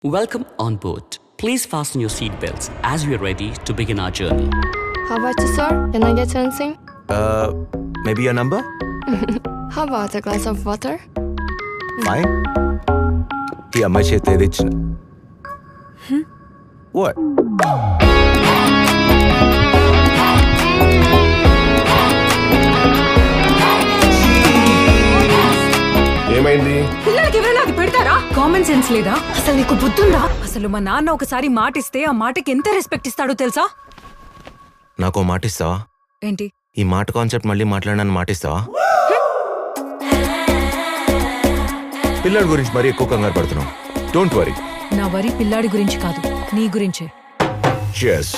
Welcome on board. Please fasten your seatbelts as we are ready to begin our journey. How about you, sir? Can I get anything? Maybe your number? How about a glass of water? Fine. ఈ అమ్మాయి చేతి ఏది ఇచ్చిన What? ఏమైంది? పిల్లలకి ఎవరైనా అది పెడతారా? కామన్ సెన్స్ లేదా? అసలు నీకు బుద్ధుందా? అసలు మా నాన్న ఒకసారి మాట ఇస్తే ఆ మాటకి ఎంత రెస్పెక్ట్ ఇస్తాడో తెలుసా? నాకు మాట ఇస్తావా? ఏంటి? ఈ మాట కాన్సెప్ట్ మళ్ళీ మాట్లాడనని మాట ఇస్తావా? పిల్లల గురించి మరీ ఎక్కువ కంగారు పడుతున్నావు. Don't worry. నా వరి పిల్లాడి గురించి కాదు, నీ గురించే. Cheers.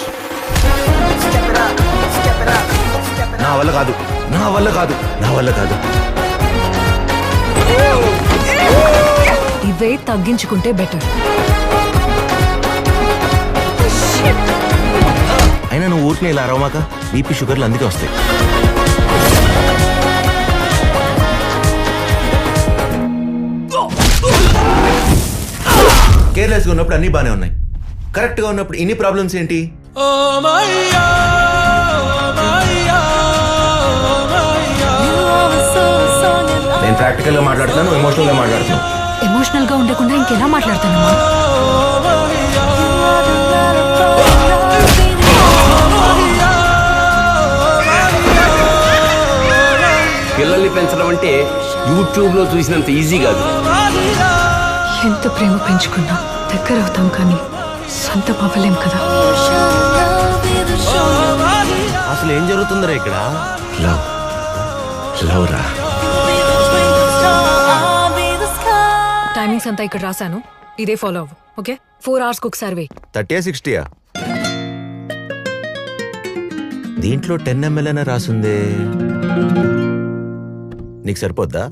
నా వల్ల కాదు, నా వల్ల కాదు, నా వల్ల కాదు. ఇవే తగ్గించుకుంటే బెటర్. అయినా నువ్వు ఊరికే ఇలా అరవమాక, బీపీ షుగర్లు అందుకే వస్తాయి. కేర్లెస్గా ఉన్నప్పుడు అన్నీ బాగానే ఉన్నాయి, కరెక్ట్గా ఉన్నప్పుడు ఇన్ని ప్రాబ్లమ్స్ ఏంటి? నేను ప్రాక్టికల్గా మాట్లాడుతున్నాను, ఎమోషనల్గా మాట్లాడుతున్నాను. ఎమోషనల్ గా ఉండకుండా ఇంకెలా మాట్లాడతానమ్మా? పిల్లల్ని పెంచడం అంటే యూట్యూబ్ లో చూసినంత ఈజీ కాదు. ఎంత ప్రేమ పెంచుకున్నా దగ్గర అవుతాం కానీ సొంతం అవ్వలేం కదా. అసలు ఏం జరుగుతుందిరా ఇక్కడ? లవ్ లవ్ రా. టైమింగ్స్ అంతా ఇక్కడ రాశాను, ఇదే ఫాలో అవ్వు. ఓకే, 4 hours ఒకసారి వెయ్యి. 30 60 దీంట్లో 10 ml అనే రాసుందే. నీకు సరిపోద్దా?